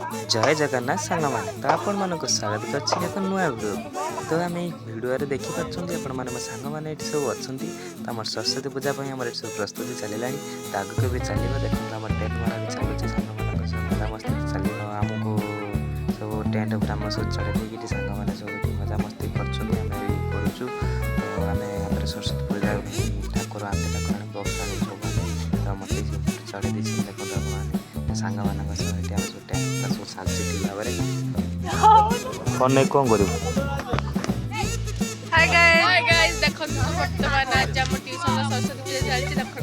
जय जगन्नाथ सांग मैंने तो आपण मानक स्वागत कर एक नुआ वीडियो। तो आम भिडियो देखी पार्टी आपण मैंने सांग मैंने सब अच्छा तो आम सरस्वती पूजा आम सब प्रस्तुति चलला तो आगे भी चलो देखो आम टेंट मारा भी चलुचे सांग मजा मस्ती चलो आमको सब टेंट उपर आम सब चढ़े देगी सांग मैंने सब मजा मस्ती करुँ आम सरस्वती पूजा ठाकुर आते ठाकुर बक्स आने सब तो मत चढ़े दी देखो आप सांग मान सब शांति भाव कौन कर हाय गाइस देखो वर्तमान आज हम ट्यूशन सरस्वती पूजा चलछि देखो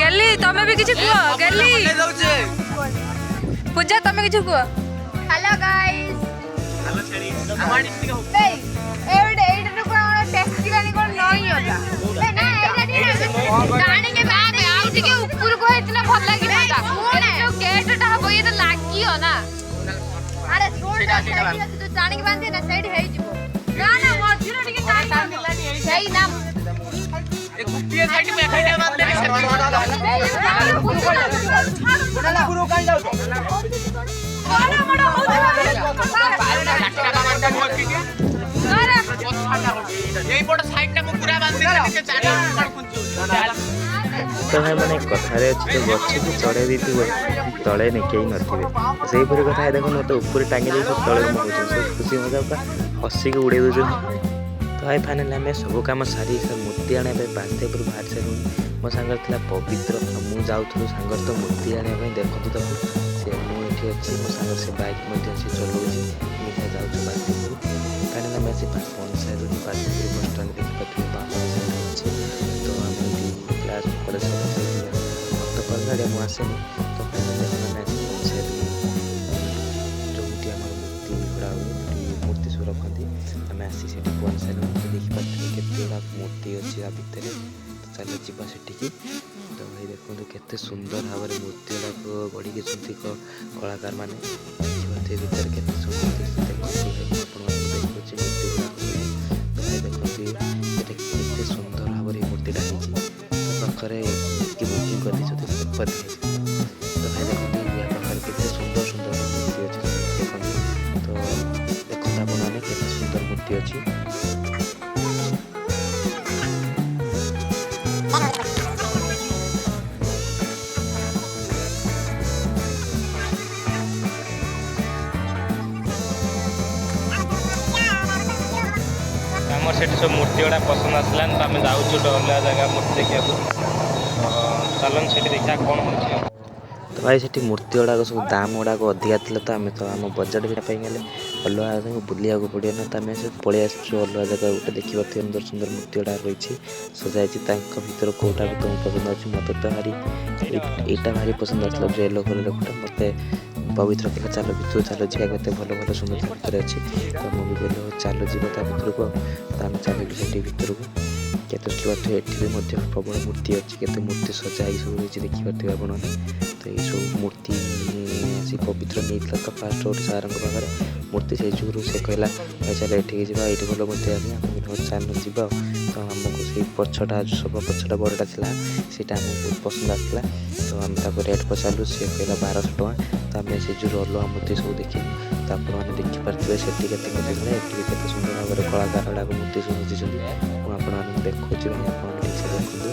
गेली तमे भी किछ कुआ गेली पूजा तमे किछ कुआ हेलो गाइस हेलो छेड़ी हमार डिस्ट्रिक्ट हो एवडे कोन टैक्सी गाड़ी कोन नई होला ए ना एटा गाड़ी के बाद आउ टिके ऊपर को इतना भल लागी मजा कोने जो गेटटा हबो ये तो लागियो ना अरे छोड़ दे तू जाने के बांधे ना साइड हे जिवो ना ना मझिरो टिके टाइम सही ना एक कुटिया साइड में खैया बांध दे पूरा काई जाऊ बड़ा बड़ा यही बड़ साइड टा पूरा बांध दे के चारी पर तो भाई मैंने कथार अच्छी तो गछ को चढ़े दी तले कई नथिबे से परी कथा है देखो मत ऊपर टांगी दे सब तले मुकुछ सब खुशी मजा पूरा हसी के उड़े दो तो भाई फाइनल आम सब कम सारी मूर्ति आने बांधे पर बाहर सारू मो सांगर था पवित्र मुझे जाऊँ सांगर तो मूर्ति आने देखो तो से मुझे अच्छी मो सांगर से बाइक से चलाऊँगी मुझे जाऊँ बांधेपुर फाइनल आम आसी पंचायत बांधेपुर बस स्टाण देखिए अच्छे तो आम क्लास पर मत पर गाड़ी मुझे आसेनि तो फाइनल मैंने पंचायत जो मूर्ति गड़ा हुए मूर्ति सब रखती आम आसी से पंचायत मूर्ति देखिपारे केतगुड़ा मूर्ति अच्छी भितर तो चलो जीवा से तो भाई देखो केते सुंदर भाव में मूर्ति गुड़ाक गढ़ी कलाकार मैंने भितर के सुंदर देखते मूर्ति तो भाई देखते सुंदर भाव में मूर्तिटा पाखे मूर्ति कर तो भाई देखते या पाखे के सुंदर सुंदर मूर्ति अच्छे तो देखते आपने के सुंदर मूर्ति अच्छी सेठी सब मूर्ति गुड़ा पसंद आसला तो आम जाऊँ गोटे अलग जगह मूर्ति देखा चलन से देखा कौन हो तो भाई से मूर्ति गुड़ाक सब दाम गुड़ाक अधिका था तो आम तो आम बजेट भी पाईगले अलग जगह बुलिया पड़े ना तो आम से पलि आसु अलग जगह गोटे देखिए सुंदर सुंदर मूर्ति गुड़ा रही सजाई भर कौटा भी तुम पसंद अच्छे मत तो भारी यहाँ भारी पसंद आसला जो येलो कलर गोटे मत पवित्र कहला चलो भितर चलो जी भल भल सुंदर भितर अच्छी तो मुझे कहल चलो जी भितर को तो आम चलो भितर को केते देखिए ये प्रबल मूर्ति अच्छी केते मूर्ति सजाई सब रही देखिए आप तो ये सब मूर्ति सी पवित्र नहीं तो फास्ट गोटे सार पाखे मूर्ति से जुगू से कहला चल ये ये भल मूर्ति आम चल जा तो आमको से पछटा सब पछटा बड़टा था सीटा आमको बहुत पसंद आसला तो आम रेट पचारू सी कहला 1200 टଙ୍କା तो आम से जो अलग मूर्ति सब देखी तो आपने देखिपे से केते सुंदर भाव में कलाकार गुड़ाक मूर्ति सब सजाई मुझे देखो ठीक से देखते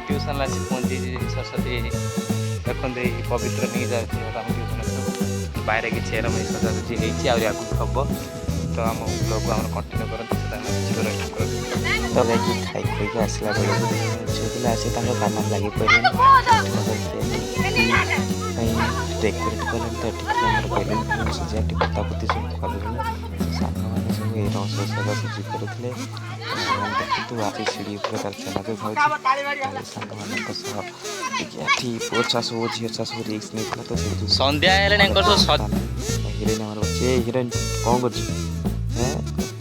ट्यूशन आसी पहुँची सरस्वती देखते पवित्र नहीं जाती ट्यूशन बाहर किसी एरम सजासजी होती आगू हम तो आम ब्लॉग को कंटिन्यू करते तो बैठे खाई खुई आसला बेलू झील पिला आसी काम लगी पड़े डेकोरेट कले तो कहले सजा पतापति सब कर सांग मैंने सब ये सजासजी करुले देखु आज सीढ़ी तार चला तो भाई सांग मान पोचा सब झील चा सब रिक्स नहीं तो संध्या हिरोइन हिरोइन कौन कर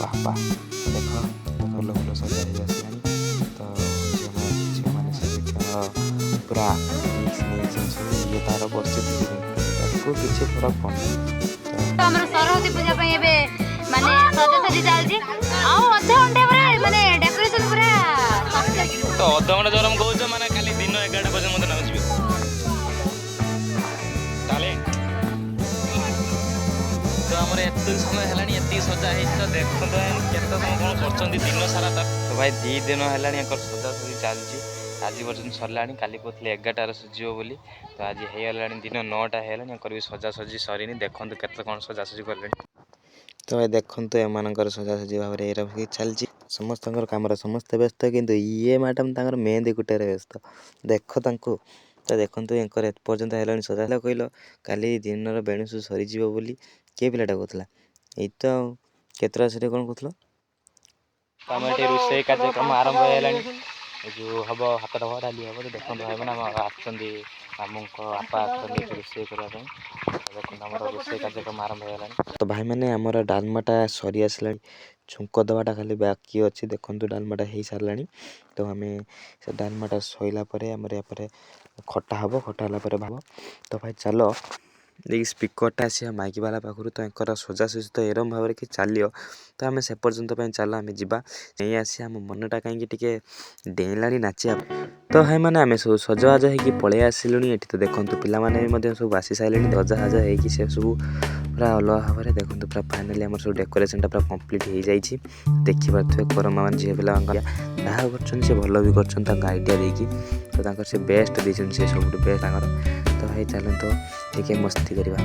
बापा देख फुल फुल सजा आसलानी तो झील मैंने सब पूरा रिक्स नहीं ये तार परिस्थिति किसी फरक पड़े हमर सरस्वती पूजा पे एबे माने सजासजी चलजी आउ अधे घंटे पर माने डेकोरेशन पूरा तो अध घंटा जरम कहूच माने खाली दिन 11 बजे मत नाचिबे ताले तो हमर एत समय हलानी एती सजा है तो देखो तो केते समय कोन करचंदी दिन सारा तो भाई 2 दिन हलानी एकर सजा सजी चलजी आज पर्यटन सरलाणी काली कहते 11टार सुझीव बोली तो आज हो दिन 9टा है भी सजासजी सरीनी देखो केते कौन सजासजी कले तो भाई देखो एम सजासजी भाव में चलती समस्त कम समस्त व्यस्त किंतु ये मैडम तर मेहंदी गुटे व्यस्त देख तो देखो एपर्यंत है सजा कहल काली दिन बेणुसु सरीज बोली किए पिलाटा कहला ये तो केतरा से कौन कहल रोषे कार्यक्रम आरंभ है जो हम हाथ ढवा डाली हम तो देखो भाई मैंने आमू आपा रोषे करने देखो रोषे कार्यक्रम आरंभ है तो भाई मैंने आमर डालमाटा सरी आसला छुंक दवाटा खाली बाकी अच्छी देखो डालमाटा हो सारा तो आम से डालमाटा सैला खटा हम खटा है भाव तो भाई चलो देखिए स्पीकरटा आस माइक वाला पाखु तो एक सजासजी तो एरम भाव कि चलो तो आम से पर्यंत चल आम जा नहीं आसी आम मनटा कहीं डेला नाचा तो भाई मैंने आम सब सजवाज हो पलि आसलु ये तो देखो पाने सब आसी सारे सजाहज हो सब पूरा अलग भाव में देखो पूरा फाइनाली आम सब डेकोरेशन पूरा कम्प्लीट हो जाए देखिपे करमा मान झील पिला जहाँ कर भल भी कर आइडिया देकी तो से बेस्ट देते से सब बेस्ट तो भाई चलते देखिए मस्ती करवा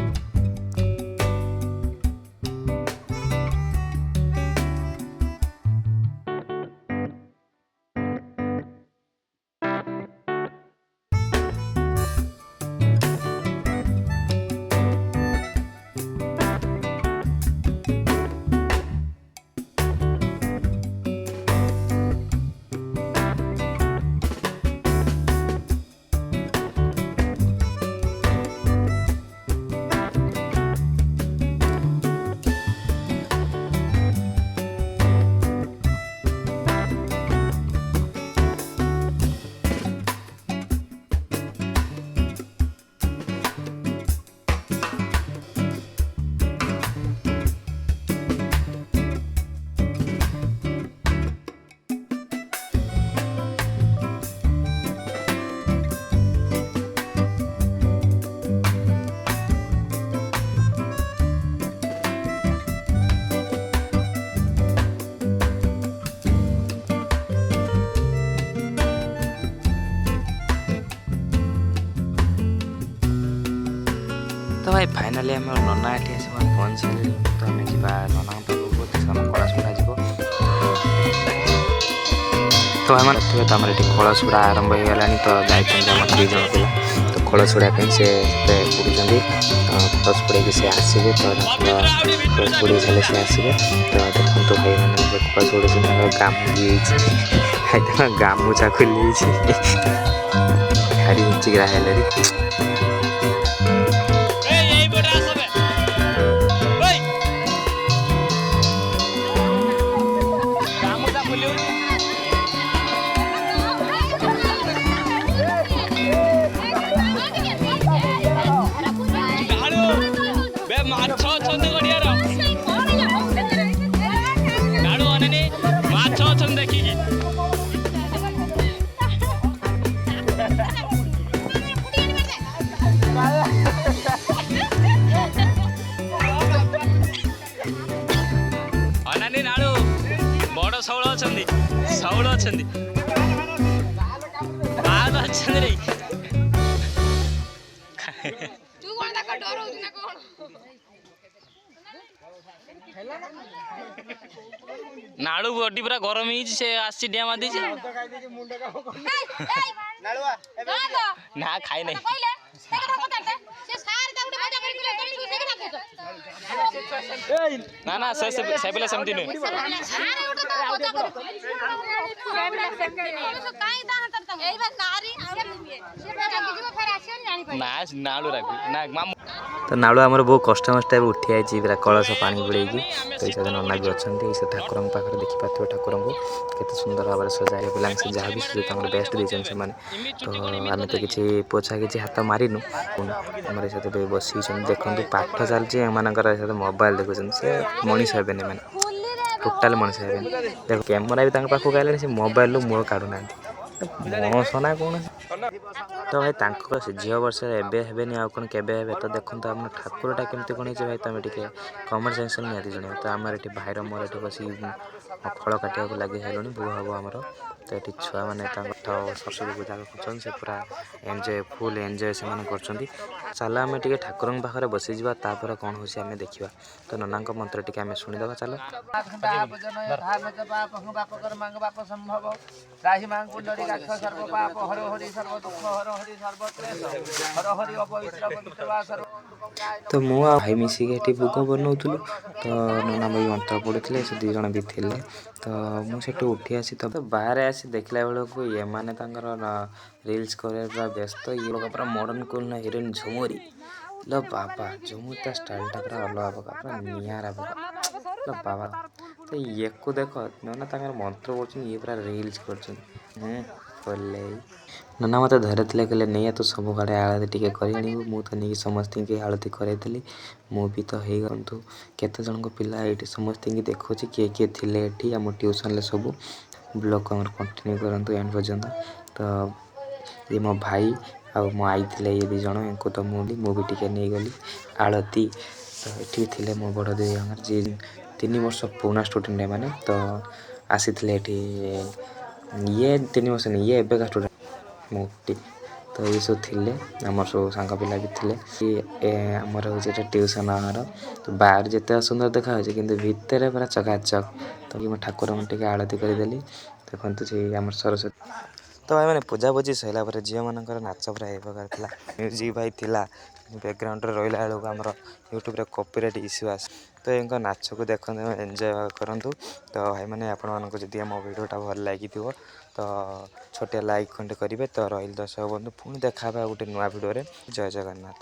तो भाई फाइनाली आम नना ये आस पहुँचल तो आम जा नना पाखक कलशुड़ा जीव तो भाई मैंने तो आम ये कलशुड़ा आरंभ हो गला तो जाम 2 जन पिला तो कलशुड़ा से पुड़ी कलश पुड़े से आसवे तो कलश पुड़ी सारे से आसवे तो देखो भाई मैंने कलश पुड़े गामुचा खुली भारी हिंचिकरा है सौड़ अच्छा ଡରଉଛି ନା କଣ? ନାଳୁ ବଡି ପୁରା ଗରମ ହେଇଛି ସେ ଆସିଛି ଡିଆ ମାରି ଦେଇଛି ନା ଖାଇ ନାହିଁ ନା ନା ସେ ପିଲା ସେମିତି ନୁହେଁ ନା ନାଳୁ ରାଗୁ ନା ମାମୁ ତ ନାଳୁ ଆମର ବହୁ କଷ୍ଟମଷ୍ଟେ ଏବେ ଉଠି ଆଇଛି ପୁରା କଳସ ପାଣି ବୁଡ଼େଇକି। ତ ଏଇ ସାଥେ ନନା ବି ଅଛନ୍ତି ସେ ଠାକୁରଙ୍କ ପାଖରେ ଦେଖିପାରୁଥିବେ ଠାକୁରଙ୍କୁ କେତେ ସୁନ୍ଦର ଭାବରେ ସଜାଏ ପିଲାଙ୍କୁ ସେ ଯାହା ବି ସୁଯୋଗ ତାଙ୍କର ବେଷ୍ଟ ଦେଇଛନ୍ତି ସେମାନେ। ତ ଆମେ ତ କିଛି ପୋଛା କିଛି ହାତ ମାରିନୁ ଆମର ଏ ସାଥେ ବସିଛନ୍ତି ଦେଖନ୍ତୁ ପାଠ ଚାଲିଛି ଏମାନଙ୍କର ଏ ସାଥେ ମୋବାଇଲ ଦେଖୁଛନ୍ତି ସେ ମଣିଷ ହେବେନି ଏମାନେ ଟୋଟାଲ ମଣିଷ ହେବେନି ଦେଖ କ୍ୟାମେରା ବି ତାଙ୍କ ପାଖକୁ ଆଇଲାଣି ସେ ମୋବାଇଲରୁ ମୁହଁ କାଢ଼ୁନାହାନ୍ତି ମଣିଷ ନା କୌଣସି। ତ ଭାଇ ତାଙ୍କ ସେ ଝିଅ ବର୍ଷରେ ଏବେ ହେବେନି ଆଉ କ'ଣ କେବେ ହେବେ ତ ଦେଖନ୍ତୁ ଆମର ଠାକୁରଟା କେମିତି କ'ଣ ହେଇଛି ଭାଇ ତମେ ଟିକେ କମେଣ୍ଟ ସେକ୍ସନ୍ ନିହାତି ଜଣାଇବ। ତ ଆମର ଏଠି ଭାଇର ମୋର ଏଠି ବସି ଫଳ କାଟିବାକୁ ଲାଗି ସାରିଲୁଣି ବୋଉ ହବ ଆମର। ତ ଏଠି ଛୁଆମାନେ ତାଙ୍କ ସରସ୍ୱତୀ ପୂଜା କରୁଛନ୍ତି ସେ ପୁରା ଫୁଲ୍ ଏନ୍ଜୟ ସେମାନେ କରୁଛନ୍ତି। ଚାଲ ଆମେ ଟିକେ ଠାକୁରଙ୍କ ପାଖରେ ବସିଯିବା ତାପରେ କ'ଣ ହେଉଛି ଆମେ ଦେଖିବା। ତ ନନାଙ୍କ ମନ୍ତ୍ର ଟିକେ ଆମେ ଶୁଣିଦେବା ଚାଲ। ତ ମୁଁ ଆଉ ଭାଇ ମିଶିକି ଏଠି ଭୋଗ ବନଉଥିଲୁ ତ ନନା ଭାଇ ମନ୍ତ୍ର ପଢ଼ୁଥିଲେ ସେ 2 ଜଣ ବି ଥିଲେ। ତ ମୁଁ ସେଠୁ ଉଠି ଆସି ତ ବାହାରେ ଆସି ଦେଖିଲା ବେଳକୁ ଏମାନେ ତାଙ୍କର ରିଲ୍ସ କରିବା ପୁରା ବ୍ୟସ୍ତ ଇଏ ଲୋକ ପୁରା ମଡ଼ର୍ଣ୍ଣ କୁଇନ୍ ହିରୋଇନ୍ ଝୁମୁରି ଲ ବାବା ଝୁମୁରି ତା ଷ୍ଟାଇଲ୍ଟା ପୁରା ଅଲଗା ପ୍ରକାର ପୁରା ନିଆରା ପ୍ରକାର ଲ ବାବା। ତ ଇଏକୁ ଦେଖ ନନା ତାଙ୍କର ମନ୍ତ୍ର ପଢ଼ୁଛନ୍ତି ଇଏ ପୁରା ରିଲ୍ସ କରୁଛନ୍ତି କଲେ ନନା ମୋତେ ଧରିଥିଲେ କହିଲେ ନେଇ ତୁ ସବୁ ଆଡ଼େ ଆଳତି ଟିକେ କରି ଆଣିବୁ। ମୁଁ ତ ନେଇକି ସମସ୍ତଙ୍କୁ ଆଳତି କରାଇଥିଲି ମୁଁ ବି ତ ହେଇଗନ୍ତୁ କେତେ ଜଣଙ୍କ ପିଲା ଏଇଠି ସମସ୍ତଙ୍କୁ ଦେଖୁଛି କିଏ କିଏ ଥିଲେ ଏଠି ଆମ ଟ୍ୟୁସନ୍ରେ ସବୁ ବ୍ଲଗ୍ ଆମର କଣ୍ଟିନ୍ୟୁ କରନ୍ତୁ ଏଣ୍ଡ ପର୍ଯ୍ୟନ୍ତ। ତ ଇଏ ମୋ ଭାଇ ଆଉ ମୋ ଆଈ ଥିଲେ ଇଏ 2 ଜଣ ୟାଙ୍କୁ ତ ମୁଁ ବି ଟିକେ ନେଇଗଲି ଆଳତି। ତ ଏଠି ଥିଲେ ମୋ ବଡ଼ ଦେଇ ଆମର ଯିଏ 3 ବର୍ଷ ପୁରୁଣା ଷ୍ଟୁଡେଣ୍ଟ ଏମାନେ ତ ଆସିଥିଲେ ଏଠି ଇଏ 3 ବର୍ଷ ନେଇ ଇଏ ଏବେକା ଷ୍ଟୁଡେଣ୍ଟ ମୋଟି। ତ ଏ ସବୁ ଥିଲେ ଆମର ସବୁ ସାଙ୍ଗ ପିଲା ବି ଥିଲେ ଆମର ହେଉଛି ଏଟା ଟ୍ୟୁସନ୍ ଆମର ତ ବାହାରେ ଯେତେ ସୁନ୍ଦର ଦେଖାଯାଉଛି କିନ୍ତୁ ଭିତରେ ପୁରା ଚକାଚକ୍। ତ ମୁଁ ଠାକୁରଙ୍କୁ ଟିକେ ଆଳତି କରିଦେଲି ଦେଖନ୍ତୁ ସେ ଆମର ସରସ୍ୱତୀ। ତ ଭାଇ ମାନେ ପୂଜାପୂଜି ସରିଲା ପରେ ଝିଅମାନଙ୍କର ନାଚ ପୁରା ଏ ପ୍ରକାର ଥିଲା ମ୍ୟୁଜିକ୍ ଭାଇ ଥିଲା ବ୍ୟାକଗ୍ରାଉଣ୍ଡରେ ରହିଲା ବେଳକୁ ଆମର ୟୁଟ୍ୟୁବରେ କପିରାଇଟ୍ ଇସ୍ୟୁ ଆସେ। ତ ଏଙ୍କ ନାଚକୁ ଦେଖନ୍ତୁ ଏନ୍ଜୟ କରନ୍ତୁ। ତ ଭାଇମାନେ ଆପଣମାନଙ୍କୁ ଯଦି ଆମ ଭିଡ଼ିଓଟା ଭଲ ଲାଗିଥିବ ତ ଛୋଟିଆ ଲାଇକ୍ ଖଣ୍ଡେ କରିବେ। ତ ରହିଲି ଦର୍ଶକ ବନ୍ଧୁ ପୁଣି ଦେଖା ହେବା ଗୋଟେ ନୂଆ ଭିଡ଼ିଓରେ ଜୟ ଜଗନ୍ନାଥ।